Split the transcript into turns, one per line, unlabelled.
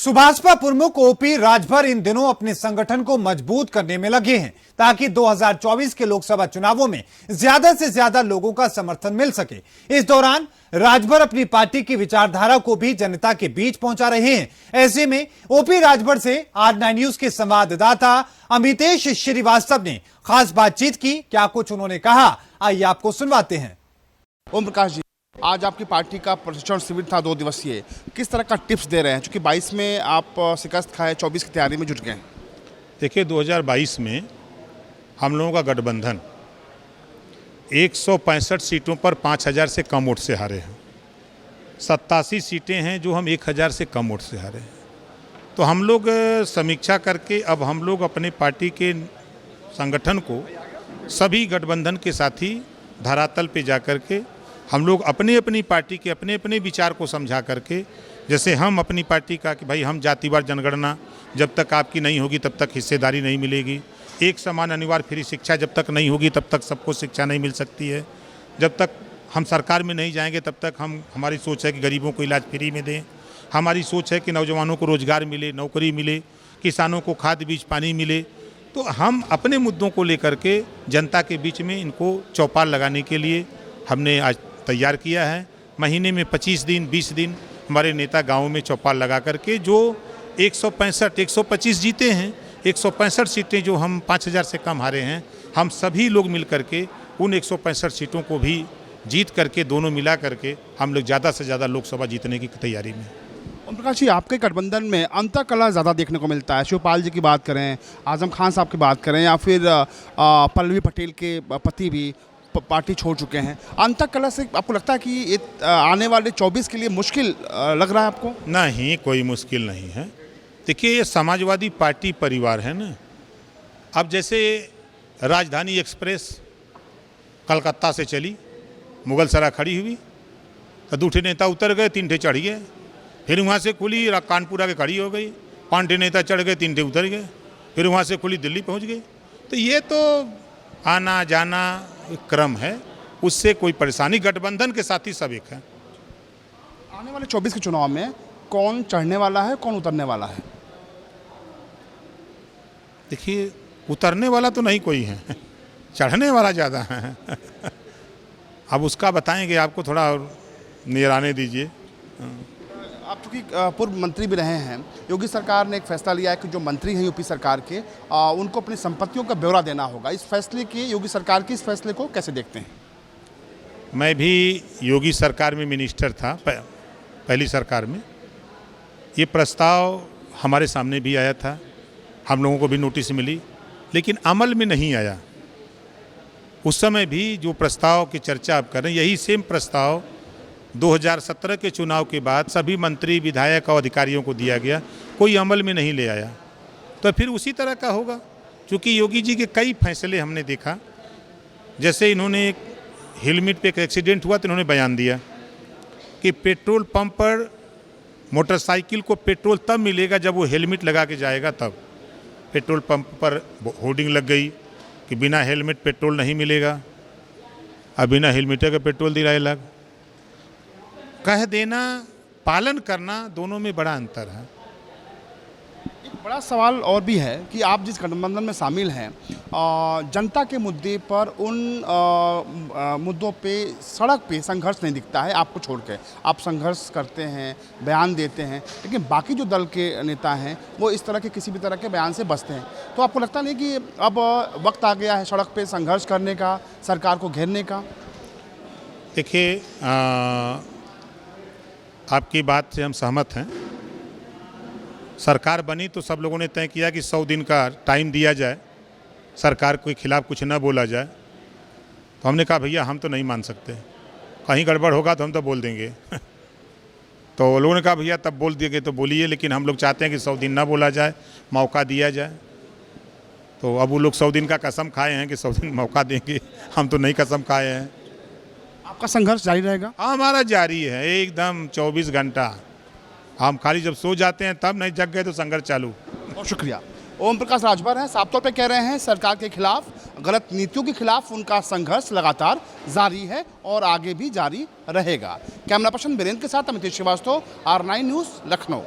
सुभाषपा प्रमुख ओपी राजभर इन दिनों अपने संगठन को मजबूत करने में लगे हैं ताकि 2024 के लोकसभा चुनावों में ज्यादा से ज्यादा लोगों का समर्थन मिल सके। इस दौरान राजभर अपनी पार्टी की विचारधारा को भी जनता के बीच पहुंचा रहे हैं। ऐसे में ओपी राजभर से R9 न्यूज के संवाददाता अमितेश श्रीवास्तव ने खास बातचीत की। क्या कुछ उन्होंने कहा, आइए आपको सुनवाते हैं।
ओम प्रकाश जी, आज आपकी पार्टी का प्रशिक्षण शिविर था 2 दिवसीय। किस तरह का टिप्स दे रहे हैं, क्योंकि 22 में आप शिकस्त खाए, 24 की तैयारी में जुट गए?
देखिए, 2022 में हम लोगों का गठबंधन 165 सीटों पर 5000 से कम वोट से हारे हैं। 87 सीटें हैं जो हम 1000 से कम वोट से हारे हैं। तो हम लोग समीक्षा करके अब हम लोग अपने पार्टी के संगठन को सभी गठबंधन के साथी धरातल पे जा कर के हम लोग अपनी अपनी पार्टी के अपने अपने विचार को समझा करके, जैसे हम अपनी पार्टी का कि भाई हम जातिवार जनगणना जब तक आपकी नहीं होगी तब तक हिस्सेदारी नहीं मिलेगी, एक समान अनिवार्य फ्री शिक्षा जब तक नहीं होगी तब तक सबको शिक्षा नहीं मिल सकती है, जब तक हम सरकार में नहीं जाएंगे तब तक हमारी सोच है कि गरीबों को इलाज फ्री में दें, हमारी सोच है कि नौजवानों को रोजगार मिले, नौकरी मिले, किसानों को खाद बीज पानी मिले। तो हम अपने मुद्दों को लेकर के जनता के बीच में इनको चौपाल लगाने के लिए हमने आज तैयार किया है। महीने में 25 दिन 20 दिन हमारे नेता गाँव में चौपाल लगा करके जो 125 जीते हैं, 165 सीटें जो हम 5000 से कम हारे हैं, हम सभी लोग मिल करके उन 165 सीटों को भी जीत करके दोनों मिला करके हम लोग ज़्यादा से ज़्यादा लोकसभा जीतने की तैयारी में।
ओम प्रकाश जी, आपके गठबंधन में अंतर कला ज़्यादा देखने को मिलता है। शिवपाल जी की बात करें, आजम खान साहब की बात करें, या फिर पल्लवी पटेल के पति भी पार्टी छोड़ चुके हैं। अंतर कला से आपको लगता है कि ये आने वाले 24 के लिए मुश्किल लग रहा है आपको?
नहीं, कोई मुश्किल नहीं है। देखिए, ये समाजवादी पार्टी परिवार है ना। अब जैसे राजधानी एक्सप्रेस कलकत्ता से चली, मुगलसराय खड़ी हुई तो 2 ठे नेता उतर गए, 3 ठे चढ़ गए, फिर वहाँ से खुली कानपुर आके खड़ी हो गई, 5 ठे नेता चढ़ गए, 3 ठे उतर गए, फिर वहाँ से खुली दिल्ली पहुँच गई। तो ये तो आना जाना क्रम है, उससे कोई परेशानी, गठबंधन के साथ ही सब एक है।
आने वाले 24 के चुनाव में कौन चढ़ने वाला है, कौन उतरने वाला है?
देखिए, उतरने वाला तो नहीं कोई है, चढ़ने वाला ज़्यादा है। अब उसका बताएंगे, आपको थोड़ा और निगरानी दीजिए।
आप चूँकि पूर्व मंत्री भी रहे हैं, योगी सरकार ने एक फैसला लिया है कि जो मंत्री हैं यूपी सरकार के, उनको अपनी संपत्तियों का ब्यौरा देना होगा। इस फैसले के, योगी सरकार के इस फैसले को कैसे देखते हैं?
मैं भी योगी सरकार में मिनिस्टर था, पहली सरकार में। ये प्रस्ताव हमारे सामने भी आया था, हम लोगों को भी नोटिस मिली, लेकिन अमल में नहीं आया। उस समय भी जो प्रस्ताव की चर्चा आप कर रहे हैं, यही सेम प्रस्ताव 2017 के चुनाव के बाद सभी मंत्री, विधायक और अधिकारियों को दिया गया, कोई अमल में नहीं ले आया। तो फिर उसी तरह का होगा, क्योंकि योगी जी के कई फैसले हमने देखा। जैसे इन्होंने हेलमेट पे एक एक्सीडेंट हुआ तो इन्होंने बयान दिया कि पेट्रोल पंप पर मोटरसाइकिल को पेट्रोल तब मिलेगा जब वो हेलमेट लगा के जाएगा, तब। पेट्रोल पंप पर होर्डिंग लग गई कि बिना हेलमेट पेट्रोल नहीं मिलेगा, अब बिना हेलमेट का पेट्रोल दिलाए लग। कह देना, पालन करना, दोनों में बड़ा अंतर है।
एक बड़ा सवाल और भी है कि आप जिस गठबंधन में शामिल हैं, जनता के मुद्दे पर, उन मुद्दों पे सड़क पे संघर्ष नहीं दिखता है आपको छोड़ के। आप संघर्ष करते हैं, बयान देते हैं, लेकिन बाकी जो दल के नेता हैं वो इस तरह के किसी भी तरह के बयान से बचते हैं। तो आपको लगता नहीं कि अब वक्त आ गया है सड़क पे संघर्ष करने का, सरकार को घेरने का?
देखिए, आपकी बात से हम सहमत हैं। सरकार बनी तो सब लोगों ने तय किया कि 100 दिन का टाइम दिया जाए, सरकार के खिलाफ कुछ न बोला जाए। तो हमने कहा भैया हम तो नहीं मान सकते, कहीं गड़बड़ होगा तो हम तो बोल देंगे। तो लोगों ने कहा भैया तब बोल देंगे तो बोलिए, लेकिन हम लोग चाहते हैं कि 100 दिन ना बोला जाए, मौका दिया जाए। तो अब वो लोग 100 दिन का कसम खाए हैं कि 100 दिन मौका देंगे, हम तो नहीं कसम खाए हैं।
आपका संघर्ष जारी रहेगा?
हमारा जारी है एकदम 24 घंटा। हम खाली जब सो जाते हैं तब, नहीं जग गए तो संघर्ष चालू।
बहुत शुक्रिया। ओम प्रकाश राजभर हैं, साफ तौर पे कह रहे हैं सरकार के खिलाफ, गलत नीतियों के खिलाफ उनका संघर्ष लगातार जारी है और आगे भी जारी रहेगा। कैमरा पर्सन वीरेंद्र के साथ अमितेश श्रीवास्तव, R9 न्यूज़, लखनऊ।